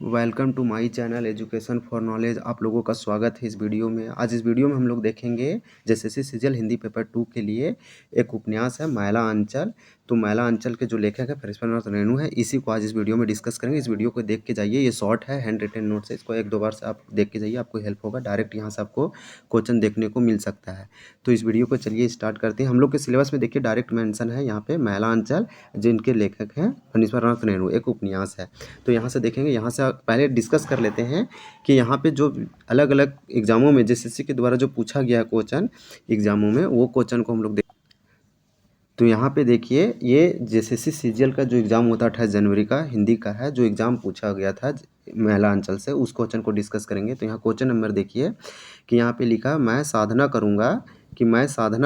Welcome to my channel education for knowledge. आप लोगों का स्वागत है इस वीडियो में। आज इस वीडियो में हम लोग देखेंगे जेएसएससी सीजीएल हिंदी पेपर 2 के लिए एक उपन्यास है मैला अंचल। तो मैला अंचल के जो लेखक है फरिश्वरनाथ रेणु है, इसी को आज इस वीडियो में डिस्कस करेंगे। इस वीडियो को देख के जाइए, ये शॉर्ट है, हैंड रिटन नोट्स है, इसको एक दो बार से आप देख के जाइए, आपको हेल्प होगा। डायरेक्ट यहाँ से आपको क्वेश्चन देखने को मिल सकता है। तो इस वीडियो को चलिए स्टार्ट करते हैं। हम लोग के सिलेबस में देखिए डायरेक्ट मेंशन है यहाँ पे मैला अंचल, जिनके लेखक हैं फरिश्वरनाथ रेणु, एक उपन्यास है। तो यहाँ से देखेंगे, यहाँ से पहले डिस्कस कर लेते हैं कि यहाँ पे जो अलग अलग एग्जामों में जेएसएससी के द्वारा जो पूछा गया क्वेश्चन एग्जामों में, वो क्वेश्चन को हम लोग तो यहाँ पे देखिए, ये जेएसएससी सीजीएल का जो एग्ज़ाम होता है 28 जनवरी का, हिंदी का है, जो एग्ज़ाम पूछा गया था महिला अंचल से, उस क्वेश्चन को डिस्कस करेंगे। तो यहाँ क्वेश्चन नंबर देखिए कि यहाँ पे लिखा, मैं साधना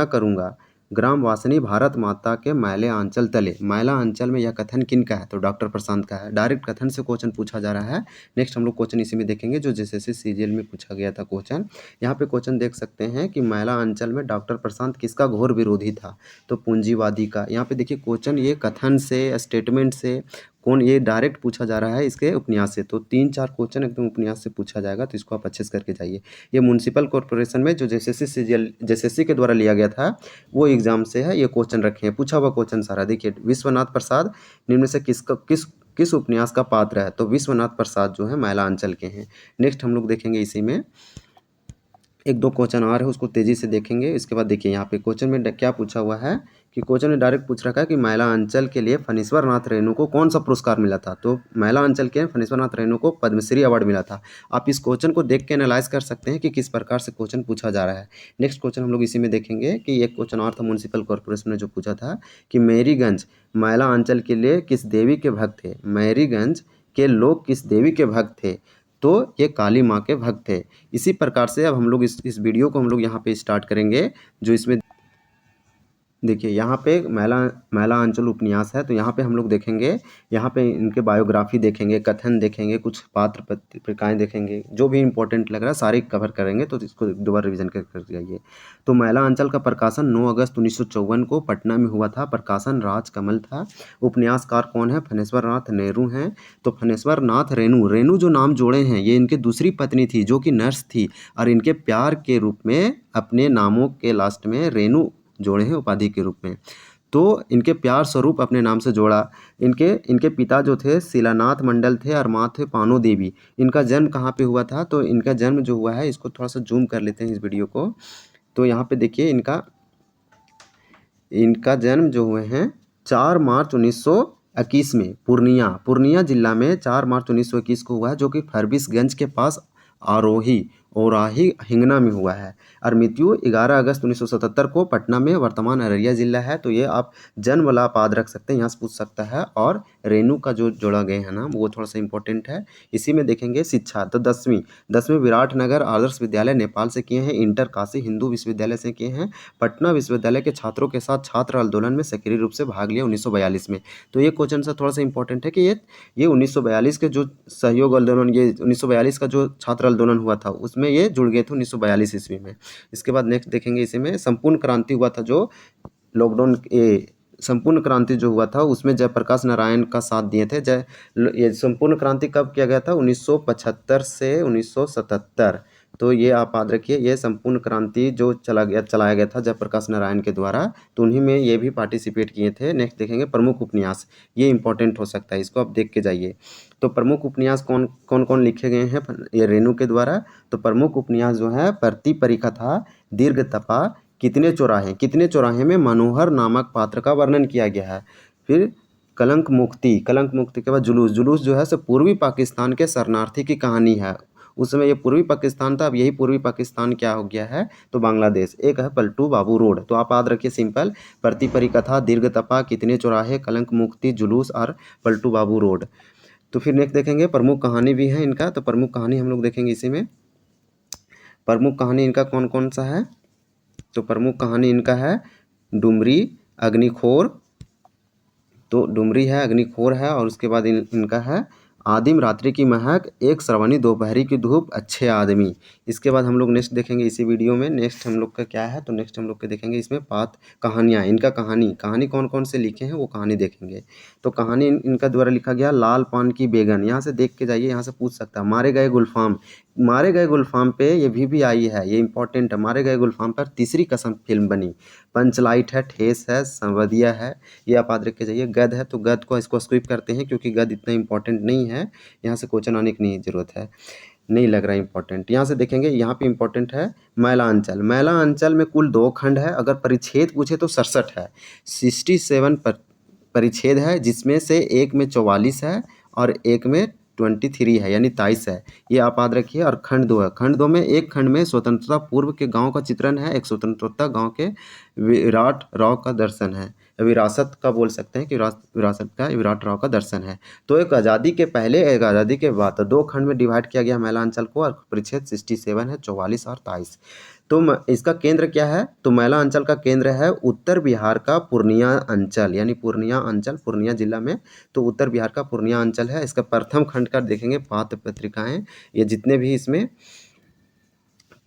करूँगा ग्राम वासिनी भारत माता के मैले आंचल तले। मैला अंचल में यह कथन किन का है? तो डॉक्टर प्रशांत का है। डायरेक्ट कथन से क्वेश्चन पूछा जा रहा है। नेक्स्ट हम लोग क्वेश्चन इसी में देखेंगे जो जेएसएससी सीजीएल में पूछा गया था क्वेश्चन। यहाँ पे क्वेश्चन देख सकते हैं कि मैला अंचल में डॉक्टर प्रशांत किसका घोर विरोधी था? तो पूंजीवादी का। यहाँ पे देखिए क्वेश्चन ये कथन से, स्टेटमेंट से, कौन, ये डायरेक्ट पूछा जा रहा है इसके उपन्यास से। तो 3-4 क्वेश्चन एकदम उपन्यास से पूछा जाएगा, तो इसको आप अच्छे से करके जाइए। ये म्युनिसिपल कॉर्पोरेशन में जो जेएसएससी के द्वारा लिया गया था, वो एग्जाम से है, ये क्वेश्चन रखे हैं, पूछा हुआ क्वेश्चन सारा। देखिए, विश्वनाथ प्रसाद निम्न से किस उपन्यास का पात्र है? तो विश्वनाथ प्रसाद जो है मैला अंचल के हैं। नेक्स्ट हम लोग देखेंगे इसी में एक दो क्वेश्चन आ रहे हैं, उसको तेजी से देखेंगे। इसके बाद देखिए यहाँ पे क्वेश्चन में क्या पूछा हुआ है कि क्वेश्चन में डायरेक्ट पूछ रखा है कि मैला अंचल के लिए फणीश्वरनाथ रेणु को कौन सा पुरस्कार मिला था? तो मैला अंचल के फणीश्वरनाथ रेणु को पद्मश्री अवार्ड मिला था। आप इस क्वेश्चन को देख के एनालाइज कर सकते हैं कि किस प्रकार से क्वेश्चन पूछा जा रहा है। नेक्स्ट क्वेश्चन हम लोग इसी में देखेंगे कि एक क्वेश्चन और था म्युनिसिपल कॉर्पोरेशन ने जो पूछा था कि मेरीगंज मैला अंचल के लिए किस देवी के भक्त थे? मेरीगंज के लोग किस देवी के भक्त थे? तो ये काली माँ के भक्त थे। इसी प्रकार से अब हम लोग इस वीडियो को हम लोग यहाँ पे स्टार्ट करेंगे। जो इसमें देखिए यहाँ पे मैला अंचल उपन्यास है, तो यहाँ पे हम लोग देखेंगे, यहाँ पे इनके बायोग्राफी देखेंगे, कथन देखेंगे, कुछ पात्र पत्रिकाएँ देखेंगे, जो भी इंपॉर्टेंट लग रहा है सारे कवर करेंगे। तो इसको दोबारा रिवीजन कर जाइए। तो मैला अंचल का प्रकाशन 9 अगस्त 1954 को पटना में हुआ था। प्रकाशन राजकमल था। उपन्यासकार कौन है? फणीश्वरनाथ रेणु हैं। तो फणीश्वरनाथ रेणु जो नाम जोड़े हैं, ये इनके दूसरी पत्नी थी जो कि नर्स थी, और इनके प्यार के रूप में अपने नामों के लास्ट में रेणु जोड़े हैं उपाधि के रूप में। तो इनके प्यार स्वरूप अपने नाम से जोड़ा। इनके पिता जो थे शिलानाथ मंडल थे और माँ थे पानो देवी। इनका जन्म कहाँ पे हुआ था? तो इनका जन्म जो हुआ है, इसको थोड़ा सा जूम कर लेते हैं इस वीडियो को। तो यहाँ पे देखिए इनका जन्म जो हुए हैं 4 मार्च 1921 में पूर्णिया जिला में 4 मार्च 1921 को हुआ है, जो कि फरबिसगंज के पास औराही हिंगना में हुआ है। और मृत्यु 11 अगस्त 1977 को पटना में, वर्तमान अररिया जिला है। तो ये आप जन्म वाला आप याद रख सकते हैं, यहाँ से पूछ सकता है। और रेणु का जो जोड़ा गए हैं नाम, वो थोड़ा सा इंपॉर्टेंट है। इसी में देखेंगे शिक्षा। तो 10वीं विराटनगर आदर्श विद्यालय नेपाल से किए हैं। इंटर काशी हिंदू विश्वविद्यालय से किए हैं। पटना विश्वविद्यालय के छात्रों के साथ छात्र आंदोलन में सक्रिय रूप से भाग लिया 1942 में। तो ये क्वेश्चन से थोड़ा सा इंपॉर्टेंट है कि ये 1942 के जो सहयोग आंदोलन, ये 1942 का जो छात्र आंदोलन हुआ था, उसमें ये जुड़ गए थे 1942 ईस्वी में। इसके बाद नेक्स्ट देखेंगे इसी में संपूर्ण क्रांति हुआ था, जो लॉकडाउन संपूर्ण क्रांति जो हुआ था, उसमें जयप्रकाश नारायण का साथ दिए थे। ये संपूर्ण क्रांति कब किया गया था? 1975 से 1977। तो ये आप याद रखिए, ये संपूर्ण क्रांति जो चलाया गया था जयप्रकाश नारायण के द्वारा, तो उन्हीं में ये भी पार्टिसिपेट किए थे। नेक्स्ट देखेंगे प्रमुख उपन्यास, ये इंपॉर्टेंट हो सकता है, इसको आप देख के जाइए। तो प्रमुख उपन्यास कौन लिखे गए हैं ये रेणु के द्वारा? तो प्रमुख उपन्यास जो है प्रति परीक्षा था, दीर्घ तपा, कितने चौराहे में मनोहर नामक पात्र का वर्णन किया गया है। फिर कलंक मुक्ति के बाद जुलूस जो है सो पूर्वी पाकिस्तान के शरणार्थी की कहानी है। उस समय ये पूर्वी पाकिस्तान था, अब यही पूर्वी पाकिस्तान क्या हो गया है? तो बांग्लादेश। एक है पलटू बाबू रोड। तो आप याद रखिए सिंपल, प्रति परिकथा, दीर्घ तपा, कितने चौराहे, कलंक मुक्ति, जुलूस और पलटू बाबू रोड। तो फिर नेक्स्ट देखेंगे प्रमुख कहानी भी है इनका। तो प्रमुख कहानी हम लोग देखेंगे इसी में। प्रमुख कहानी इनका कौन सा है? तो प्रमुख कहानी इनका है डुमरी अग्निखोर। तो डुमरी है, अग्निखोर है, और उसके बाद इनका है आदिम रात्रि की महक, एक श्रवणी दोपहरी की धूप, अच्छे आदमी। इसके बाद हम लोग नेक्स्ट देखेंगे इसी वीडियो में। नेक्स्ट हम लोग का क्या है, तो नेक्स्ट हम लोग के देखेंगे इसमें पात कहानियाँ, इनका कहानी कौन कौन से लिखे हैं वो कहानी देखेंगे। तो कहानी इनका द्वारा लिखा गया लाल पान की बेगन, यहाँ से देख के जाइए, यहाँ से पूछ सकता है। मारे गए गुलफाम, मारे गए गुलफाम पे ये भी आई है, ये इंपॉर्टेंट है। मारे गए गुलफाम पर तीसरी कसम फिल्म बनी। पंचलाइट है, ठेस है, संवदिया है, ये आप याद रख के जाइए। गद है तो गद को इसको स्किप करते हैं क्योंकि गद इतना इंपॉर्टेंट नहीं है, यहाँ से क्वेश्चन आने की नहीं ज़रूरत है, नहीं लग रहा है इंपॉर्टेंट। यहाँ से देखेंगे, यहाँ पे इंपॉर्टेंट है मैला अंचल। मैला अंचल में कुल 2 खंड है, अगर परिच्छेद पूछे तो 67 है, 67 परिच्छेद है, जिसमें से एक में 44 है और एक में 23 है, यानी 23 है, ये आप याद रखिए। और खंड 2 है, खंड 2 में एक खंड में स्वतंत्रता पूर्व के गांव का चित्रण है, एक स्वतंत्रता गांव के विराट राव का दर्शन है, विरासत का बोल सकते हैं कि विरासत का विराट राव का दर्शन है। तो एक आज़ादी के पहले, एक आज़ादी के बाद, तो 2 खंड में डिवाइड किया गया मैला अंचल को, और परिच्छेद 67 है, 44 और 23। तो इसका केंद्र क्या है, तो मैला अंचल का केंद्र है उत्तर बिहार का पूर्णिया अंचल, यानी पूर्णिया अंचल, पूर्णिया जिला में, तो उत्तर बिहार का पूर्णिया अंचल है। इसका प्रथम खंड का देखेंगे पात्र पत्रिकाएं, ये जितने भी इसमें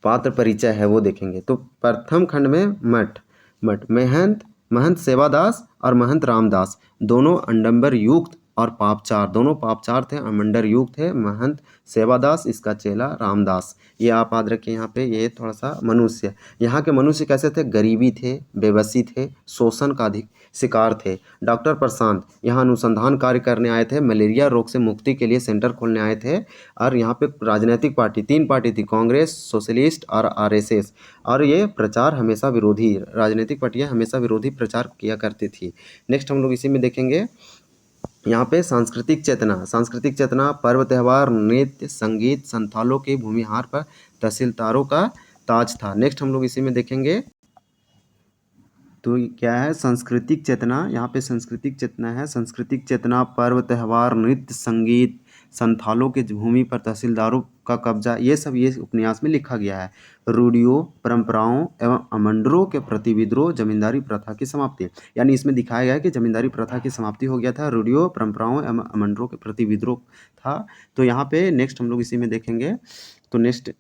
पात्र परिचय है वो देखेंगे। तो प्रथम खंड में मठ महंत सेवादास और महंत रामदास, दोनों अंडम्बर युक्त और पापचार, दोनों पापचार थे, अमंडर युक्त थे। महंत सेवादास, इसका चेला रामदास, ये आप याद रखिए। यहाँ पे ये थोड़ा सा मनुष्य, यहाँ के मनुष्य कैसे थे, गरीबी थे, बेबसी थे, शोषण का अधिक शिकार थे। डॉक्टर प्रशांत यहाँ अनुसंधान कार्य करने आए थे, मलेरिया रोग से मुक्ति के लिए सेंटर खोलने आए थे। और यहाँ पे राजनीतिक पार्टी 3 पार्टी थी, कांग्रेस, सोशलिस्ट और आरएसएस। और ये प्रचार हमेशा विरोधी, राजनीतिक पार्टियां हमेशा विरोधी प्रचार किया करती थी। नेक्स्ट हम लोग इसी में देखेंगे, यहाँ पे सांस्कृतिक चेतना, पर्व त्यौहार, नृत्य, संगीत, संथालों के भूमिहार पर तहसीलदारों का ताज था। नेक्स्ट हम लोग इसी में देखेंगे, तो क्या है, सांस्कृतिक चेतना। यहाँ पे सांस्कृतिक चेतना है, सांस्कृतिक चेतना, पर्व त्यौहार, नृत्य, संगीत, संथालों के भूमि पर तहसीलदारों का कब्जा, ये सब ये उपन्यास में लिखा गया है। रूढ़ियों, परंपराओं एवं अमंडरों के प्रति विद्रोह, जमींदारी प्रथा की समाप्ति, यानी इसमें दिखाया गया है कि जमींदारी प्रथा की समाप्ति हो गया था, रूढ़ियों, परंपराओं एवं अमंडरों के प्रति विद्रोह था। तो यहाँ पे नेक्स्ट हम लोग इसी में देखेंगे। तो नेक्स्ट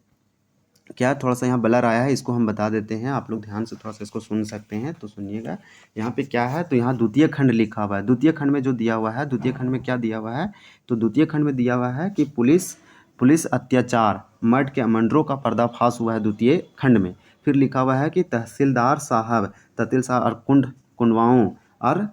क्या, थोड़ा सा यहाँ ब्लर आया है, इसको हम बता देते हैं, आप लोग ध्यान से थोड़ा सा इसको सुन सकते हैं, तो सुनिएगा। यहाँ पे क्या है, तो यहाँ द्वितीय खंड लिखा हुआ है। द्वितीय खंड में जो दिया हुआ है, द्वितीय खंड में क्या दिया हुआ है, तो द्वितीय खंड में दिया हुआ है कि पुलिस अत्याचार, मर्ड के अमंडरों का पर्दाफाश हुआ है द्वितीय खंड में। फिर लिखा हुआ है कि तहसीलदार साहब, तहसील साहब और कुंडवाओं, और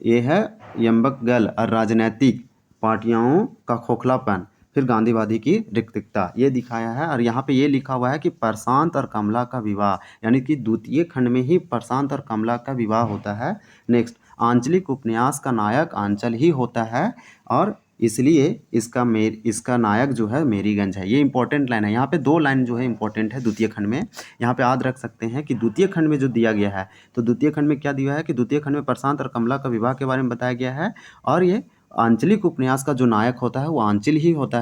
ये है यम्बकगल और राजनैतिक पार्टियों का खोखलापन, फिर गांधीवादी की रिक्तता, ये दिखाया है। और यहाँ पे ये लिखा हुआ है कि प्रशांत और कमला का विवाह, यानी कि द्वितीय खंड में ही प्रशांत और कमला का विवाह होता है। नेक्स्ट, आंचलिक उपन्यास का नायक आंचल ही होता है, और इसलिए इसका नायक जो है मेरीगंज है। ये इंपॉर्टेंट लाइन है, यहाँ पे 2 लाइन जो है इंपॉर्टेंट है द्वितीय खंड में। यहाँ पे याद रख सकते हैं कि द्वितीय खंड में जो दिया गया है, तो द्वितीय खंड में क्या दिया है कि द्वितीय खंड में प्रशांत और कमला का विवाह के बारे में बताया गया है। और ये आंचलिक उपन्यास का जो नायक होता है वो आंचल ही होता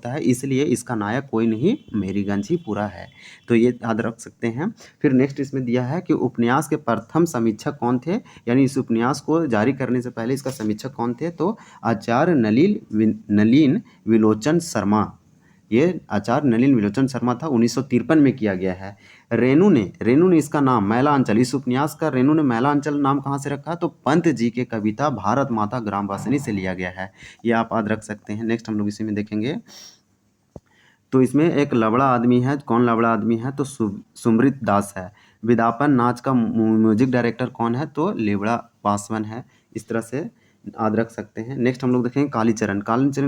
है, इसलिए इसका नायक कोई नहीं, मेरीगंज ही पूरा है। तो ये याद रख सकते हैं। फिर नेक्स्ट इसमें दिया है कि उपन्यास के प्रथम समीक्षक कौन थे, यानी इस उपन्यास को जारी करने से पहले इसका समीक्षक कौन थे, तो आचार्य नलिन विलोचन शर्मा, ये आचार्य नलिन विलोचन शर्मा था, 1953 में किया गया है। रेणु ने इसका नाम मैला अंचल, इस उपन्यास का रेणु ने मैला अंचल नाम कहाँ से रखा, तो पंत जी के कविता भारत माता ग्रामवासिनी से लिया गया है, ये आप याद रख सकते हैं। नेक्स्ट हम लोग इसी में देखेंगे, तो इसमें एक लवड़ा आदमी है, कौन लवड़ा आदमी है, तो सुमृत दास है। विदापन नाच का म्यूजिक डायरेक्टर कौन है, तो लेवड़ा पासवान है। इस तरह से याद रख सकते हैं। नेक्स्ट हम लोग देखेंगे कालीचरण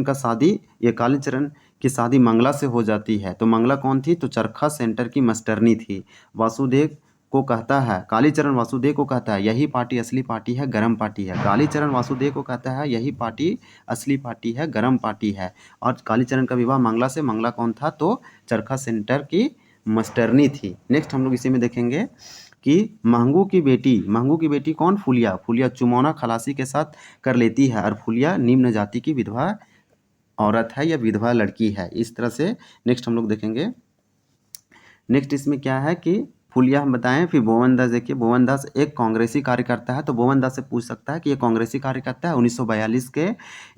का शादी, ये कालीचरण की शादी मंगला से हो जाती है। तो मंगला कौन थी, तो चरखा सेंटर की मास्टरनी थी। कालीचरण वासुदेव को कहता है यही पार्टी असली पार्टी है, गरम पार्टी है। कालीचरण वासुदेव को कहता है यही पार्टी असली पार्टी है, गरम पार्टी है। और कालीचरण का विवाह मंगला से, मंगला कौन था, तो चरखा सेंटर की मास्टरनी थी। नेक्स्ट हम लोग इसी में देखेंगे कि महंगू की बेटी कौन, फुलिया चुमौना खलासी के साथ कर लेती है, और फुलिया निम्न जाति की विधवा औरत है या विधवा लड़की है। इस तरह से नेक्स्ट हम लोग देखेंगे। नेक्स्ट इसमें क्या है कि फुलिया हम बताएं। फिर बोवन दास, देखिए बोवन दास एक कांग्रेसी कार्यकर्ता है, तो बोवन दास से पूछ सकता है कि ये कांग्रेसी कार्यकर्ता है। 1942 के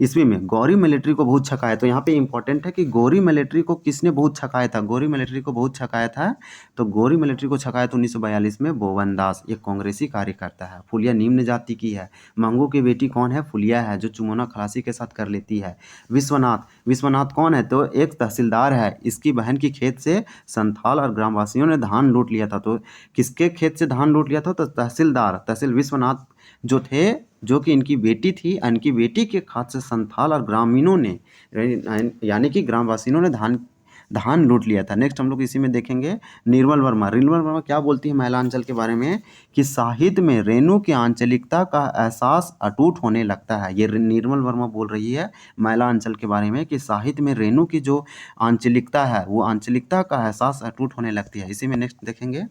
ईस्वी में गौरी मिलिट्री को बहुत छकाया। तो यहाँ पे इंपॉर्टेंट है कि गौरी मिलिट्री को किसने बहुत छकाया था, गौरी मिलिट्री को बहुत छकाया था। तो गौरी मिलिट्री को छकाया था 1942 में बोवन दास, ये कांग्रेसी कार्यकर्ता है। फुलिया निम्न जाति की है। मंगू की बेटी कौन है, फुलिया है, जो चुमोना खलासी के साथ कर लेती है। विश्वनाथ, विश्वनाथ कौन है, तो एक तहसीलदार है। इसकी बहन की खेत से संथाल और ग्रामवासियों ने धान लूट लिया था। तो किसके खेत से धान लूट लिया था, तो तहसीलदार, तहसील विश्वनाथ जो थे, जो कि इनकी बेटी थी, इनकी बेटी के खात से संथाल और ग्रामीणों ने, यानी कि ग्रामवासियों ने धान लूट लिया था। नेक्स्ट हम लोग इसी में देखेंगे निर्मल वर्मा। निर्मल वर्मा क्या बोलती है महिला अंचल के बारे में, कि साहित्य में रेणु की आंचलिकता का एहसास अटूट होने लगता है। ये निर्मल वर्मा बोल रही है महिला अंचल के बारे में कि साहित्य में रेणु की जो आंचलिकता है, वो आंचलिकता का एहसास अटूट होने लगती है। इसी में नेक्स्ट देखेंगे।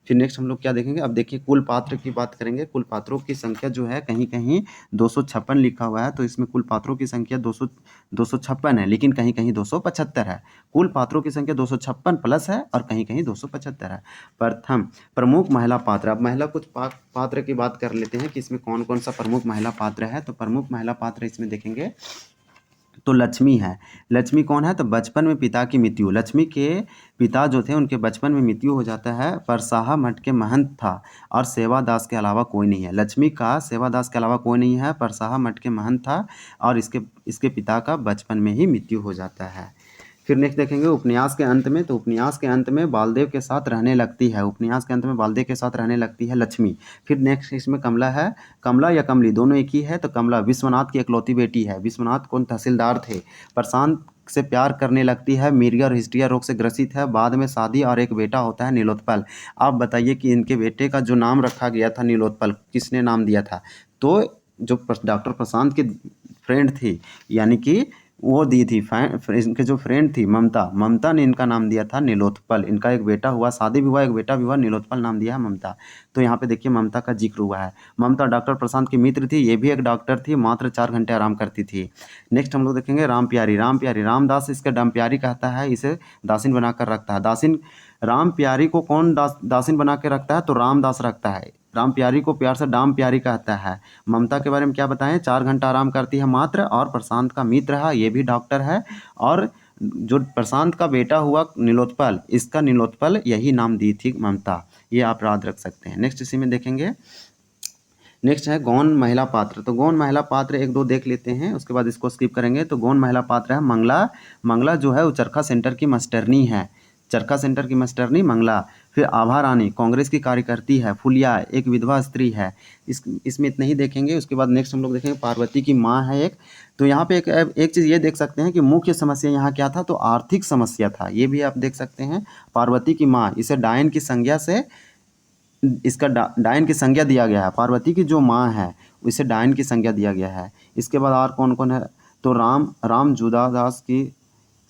फिर नेक्स्ट हम लोग क्या देखेंगे, अब देखिए कुल पात्र की बात करेंगे। कुल पात्रों की संख्या जो है कहीं कहीं 256 लिखा हुआ है, तो इसमें कुल पात्रों की संख्या 256 है, लेकिन कहीं कहीं 275 है। कुल पात्रों की संख्या 256 प्लस है और कहीं कहीं 275 है। प्रथम प्रमुख महिला पात्र। अब महिला कुछ पात्र की बात कर लेते हैं कि इसमें कौन कौन सा प्रमुख महिला पात्र है। तो प्रमुख महिला पात्र इसमें देखेंगे तो लक्ष्मी है। लक्ष्मी कौन है, तो बचपन में पिता की मृत्यु, लक्ष्मी के पिता जो थे उनके बचपन में मृत्यु हो जाता है। परसाहा मठ के महंत था और सेवादास के अलावा कोई नहीं है। लक्ष्मी का सेवादास के अलावा कोई नहीं है, परसाहा मठ के महंत था और इसके पिता का बचपन में ही मृत्यु हो जाता है। फिर नेक्स्ट देखेंगे उपन्यास के अंत में। तो उपन्यास के अंत में बालदेव के साथ रहने लगती है, उपन्यास के अंत में बालदेव के साथ रहने लगती है लक्ष्मी। फिर नेक्स्ट इसमें कमला है। कमला या कमली दोनों एक ही है। तो कमला विश्वनाथ की इकलौती बेटी है। विश्वनाथ कौन, तहसीलदार थे। प्रशांत से प्यार करने लगती है, मिर्गिया और हिस्ट्रिया रोग से ग्रसित है। बाद में शादी और एक बेटा होता है नीलोत्पल। आप बताइए कि इनके बेटे का जो नाम रखा गया था नीलोत्पल, किसने नाम दिया था, तो जो डॉक्टर प्रशांत की फ्रेंड थी, यानी कि वो दी थी, इनके जो फ्रेंड थी ममता ने इनका नाम दिया था नीलोत्पल। इनका एक बेटा हुआ, शादी भी हुआ, एक बेटा भी हुआ, नीलोत्पल नाम दिया है ममता। तो यहाँ पे देखिए ममता का जिक्र हुआ है। ममता डॉक्टर प्रशांत की मित्र थी, ये भी एक डॉक्टर थी, मात्र 4 घंटे आराम करती थी। नेक्स्ट हम लोग देखेंगे राम प्यारी। राम प्यारी, रामदास इसका डम प्यारी कहता है, इसे दासिन बनाकर रखता है। दासिन, राम प्यारी को कौन दासिन बना के रखता है, तो रामदास रखता है। राम प्यारी को प्यार से डाम प्यारी कहता है। ममता के बारे में क्या बताएं, 4 घंटा आराम करती है मात्र, और प्रशांत का मित्र है, ये भी डॉक्टर है। और जो प्रशांत का बेटा हुआ नीलोत्पल, इसका नीलोत्पल यही नाम दी थी ममता, ये आप याद रख सकते हैं। नेक्स्ट इसी में देखेंगे, नेक्स्ट है गौण महिला पात्र। तो गौण महिला पात्र 1 2 देख लेते हैं, उसके बाद इसको स्किप करेंगे। तो गौण महिला पात्र है मंगला। मंगला जो है वो चरखा सेंटर की मास्टरनी है, चरखा सेंटर की मास्टरनी मंगला। फिर आभा रानी कांग्रेस की कार्यकर्ती है। फुलिया एक विधवा स्त्री है। इसमें इतना ही देखेंगे। उसके बाद नेक्स्ट हम लोग देखेंगे पार्वती की माँ है एक। तो यहाँ पे एक चीज़ ये देख सकते हैं कि मुख्य समस्या यहाँ क्या था, तो आर्थिक समस्या था, ये भी आप देख सकते हैं। पार्वती की माँ, इसे डायन की संज्ञा से, इसका डायन की संज्ञा दिया गया है। पार्वती की जो माँ है इसे डायन की संज्ञा दिया गया है। इसके बाद और कौन कौन है, तो राम जुदादास की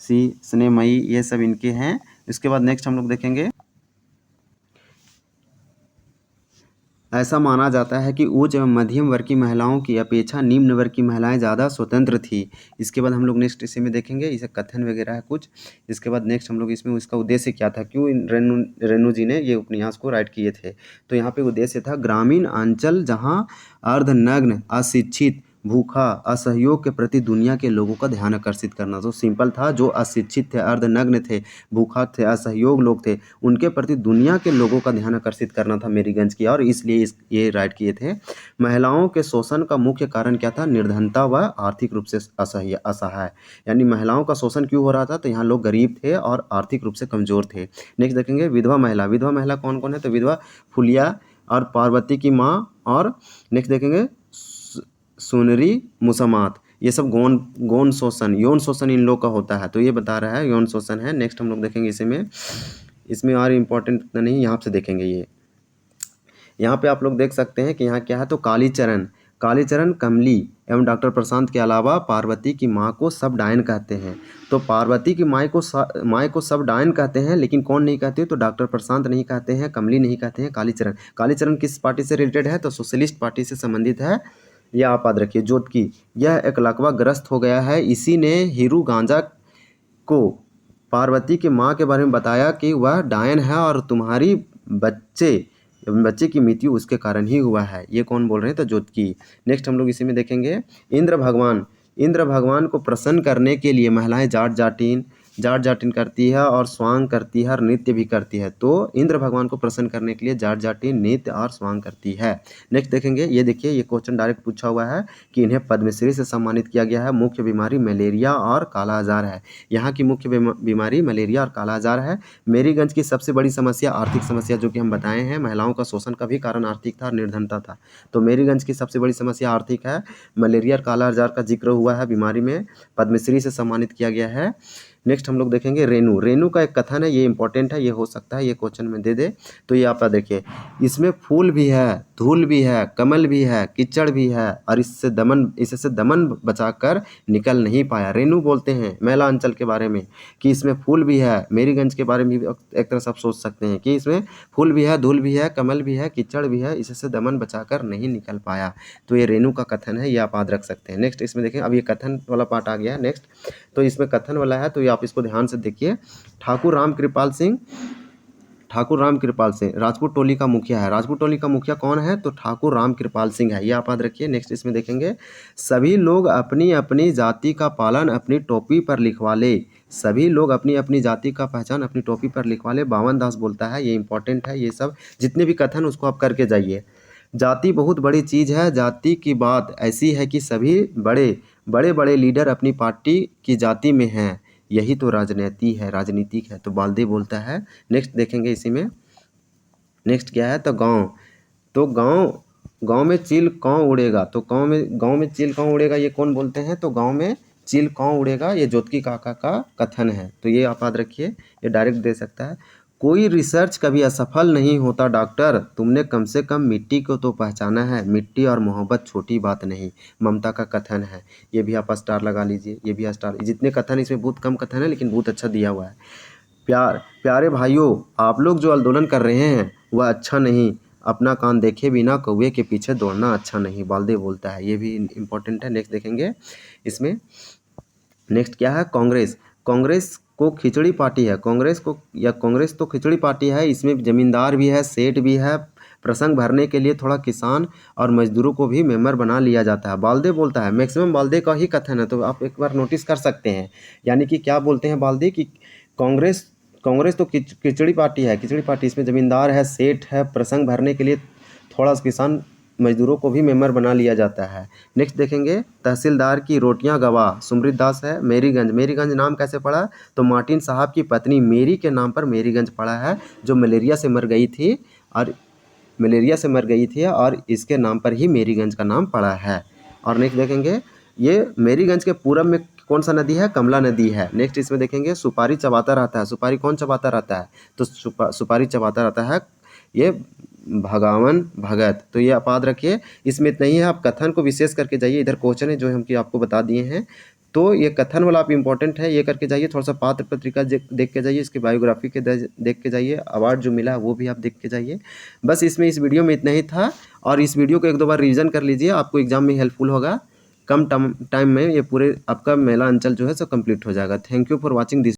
सी स्नेहमयी, ये सब इनके हैं। इसके बाद नेक्स्ट हम लोग देखेंगे, ऐसा माना जाता है कि उच्च एवं मध्यम वर्ग की महिलाओं की अपेक्षा निम्न वर्ग की महिलाएं ज़्यादा स्वतंत्र थी। इसके बाद हम लोग नेक्स्ट इसी में देखेंगे, इसे कथन वगैरह है कुछ। इसके बाद नेक्स्ट हम लोग इसमें इसका उद्देश्य क्या था, क्यों रेणु जी ने ये उपन्यास को राइट किए थे। तो यहाँ पे उद्देश्य था ग्रामीण अंचल जहाँ अर्धनग्न, अशिक्षित, भूखा, असहयोग के प्रति दुनिया के लोगों का ध्यान आकर्षित करना। तो सिंपल था, जो अशिक्षित थे, अर्धनग्न थे, भूखा थे, असहयोग लोग थे, उनके प्रति दुनिया के लोगों का ध्यान आकर्षित करना था मेरीगंज की, और इसलिए ये राइट किए थे। महिलाओं के शोषण का मुख्य कारण क्या था, निर्धनता व आर्थिक रूप से असहाय। यानी महिलाओं का शोषण क्यों हो रहा था, तो यहाँ लोग गरीब थे और आर्थिक रूप से कमजोर थे। नेक्स्ट देखेंगे विधवा महिला। विधवा महिला कौन कौन है, तो विधवा फुलिया और पार्वती की माँ, और नेक्स्ट देखेंगे सुनरी मुसमात। ये सब गौण शोषण, यौन शोषण इन लोग का होता है, तो ये बता रहा है यौन शोषण है। नेक्स्ट हम लोग देखेंगे इसमें और इम्पोर्टेंट इतना नहीं, यहाँ से देखेंगे। ये यहाँ पे आप लोग देख सकते हैं कि यहाँ क्या है, तो कालीचरण कमली एवं डॉक्टर प्रशांत के अलावा पार्वती की माँ को सब डायन कहते हैं। तो पार्वती की माँ को सब डायन कहते हैं, लेकिन कौन नहीं कहते, तो डॉक्टर प्रशांत नहीं कहते हैं, कमली नहीं कहते हैं, कालीचरण किस पार्टी से रिलेटेड है, तो सोशलिस्ट पार्टी से संबंधित है। यह आप याद रखिए। जोतकी, यह एक लकवा ग्रस्त हो गया है, इसी ने हीरू गांजा को पार्वती की माँ के बारे में बताया कि वह डायन है और तुम्हारी बच्चे की मृत्यु उसके कारण ही हुआ है। ये कौन बोल रहे हैं? तो ज्योतिकी। नेक्स्ट हम लोग इसी में देखेंगे इंद्र भगवान को प्रसन्न करने के लिए महिलाएं जाट जाटिन करती है और स्वांग करती है और नृत्य भी करती है। तो इंद्र भगवान को प्रसन्न करने के लिए जाट जाटिन नृत्य और स्वांग करती है। नेक्स्ट देखेंगे, ये देखिए ये क्वेश्चन डायरेक्ट पूछा हुआ है कि इन्हें पद्मश्री से सम्मानित किया गया है। मुख्य बीमारी मलेरिया और कालाजार है। यहाँ की मुख्य बीमारी मलेरिया और कालाजार है। मेरीगंज की सबसे बड़ी समस्या आर्थिक समस्या, जो कि हम बताए हैं, महिलाओं का शोषण का भी कारण आर्थिक था और निर्धनता था। तो मेरीगंज की सबसे बड़ी समस्या आर्थिक है। मलेरिया और कालाजार का जिक्र हुआ है बीमारी में, पद्मश्री से सम्मानित किया गया है। नेक्स्ट हम लोग देखेंगे रेणु का एक कथन है, ये इंपॉर्टेंट है, ये हो सकता है ये क्वेश्चन में दे दे। तो ये आप देखिए, इसमें फूल भी है, धूल भी है, कमल भी है, कीचड़ भी है और इससे दमन बचाकर निकल नहीं पाया। रेणु बोलते हैं मैला अंचल के बारे में कि इसमें फूल भी है। मेरीगंज के बारे में भी एक तरह से आप सोच सकते हैं कि इसमें फूल भी है, धूल भी है, कमल भी है, कीचड़ भी है, इससे दमन बचाकर नहीं निकल पाया। तो ये रेणु का कथन है, ये आप याद रख सकते हैं। नेक्स्ट इसमें देखें, अब ये कथन वाला पार्ट आ गया है। नेक्स्ट तो इसमें कथन वाला है, तो ये आप इसको ध्यान से देखिए। ठाकुर राम कृपाल सिंह राजपूत टोली का मुखिया है। राजपूत टोली का मुखिया कौन है? तो ठाकुर राम कृपाल सिंह है, ये आप याद रखिए। नेक्स्ट इसमें देखेंगे, सभी लोग अपनी अपनी जाति का पालन अपनी टोपी पर लिखवा ले। सभी लोग अपनी अपनी जाति का पहचान अपनी टोपी पर लिखवा ले, बावन दास बोलता है। ये इंपॉर्टेंट है, ये सब जितने भी कथन उसको आप करके जाइए। जाति बहुत बड़ी चीज़ है। जाति की बात ऐसी है कि सभी बड़े लीडर अपनी पार्टी की जाति में हैं। यही तो राजनीतिक है। तो बालदे बोलता है। नेक्स्ट देखेंगे इसी में, नेक्स्ट क्या है? तो गांव में चील कौं उड़ेगा। तो गांव में चील कौं उड़ेगा, ये कौन बोलते हैं? तो गांव में चील कौं उड़ेगा, ये ज्योतिकी काका का कथन है। तो ये आप याद रखिए, ये डायरेक्ट दे सकता है। कोई रिसर्च कभी असफल नहीं होता डॉक्टर, तुमने कम से कम मिट्टी को तो पहचाना है। मिट्टी और मोहब्बत छोटी बात नहीं, ममता का कथन है। ये भी आप स्टार लगा लीजिए, ये भी स्टार। जितने कथन इसमें बहुत कम कथन है, लेकिन बहुत अच्छा दिया हुआ है। प्यारे भाइयों, आप लोग जो आंदोलन कर रहे हैं वह अच्छा नहीं। अपना कान देखे बिना कौवे के पीछे दौड़ना अच्छा नहीं, बालदेव बोलता है। ये भी इम्पोर्टेंट है। नेक्स्ट देखेंगे इसमें, नेक्स्ट क्या है? कांग्रेस को खिचड़ी पार्टी है। कांग्रेस तो खिचड़ी पार्टी है। इसमें जमींदार भी है, सेठ भी है। प्रसंग भरने के लिए थोड़ा किसान और मजदूरों को भी मेंबर बना लिया जाता है। बालदे बोलता है, मैक्सिमम बालदे का ही कथन है। तो आप एक बार नोटिस कर सकते हैं, यानी कि क्या बोलते हैं बालदे कि कांग्रेस तो खिचड़ी पार्टी है। खिचड़ी पार्टी, इसमें जमींदार है, सेठ है, प्रसंग भरने के लिए थोड़ा किसान मजदूरों को भी मेंबर बना लिया जाता है। नेक्स्ट देखेंगे, तहसीलदार की रोटियां गवाह सुमृत दास है। मेरीगंज नाम कैसे पड़ा? तो मार्टिन साहब की पत्नी मेरी के नाम पर मेरीगंज पड़ा है, जो मलेरिया से मर गई थी और इसके नाम पर ही मेरीगंज का नाम पड़ा है। और नेक्स्ट देखेंगे, ये मेरीगंज के पूरब में कौन सा नदी है? कमला नदी है। नेक्स्ट इसमें देखेंगे, सुपारी चबाता रहता है। सुपारी कौन चबाता रहता है? तो सुपारी चबाता रहता है ये भगावन भगत। तो ये आप याद रखिए। इसमें इतना ही है, आप कथन को विशेष करके जाइए। इधर क्वेश्चन है जो हम आपको बता दिए हैं। तो ये कथन वाला आप इंपॉर्टेंट है, ये करके जाइए। थोड़ा सा पात्र पत्रिका देख के जाइए, इसकी बायोग्राफी के देख के जाइए, अवार्ड जो मिला वो भी आप देख के जाइए। बस इसमें इस वीडियो में इतना ही था, और इस वीडियो को 1-2 बार रिविजन कर लीजिए, आपको एग्जाम में हेल्पफुल होगा। कम टाइम में ये पूरे आपका मेला अंचल जो है सो कंप्लीट हो जाएगा। Thank you for watching this.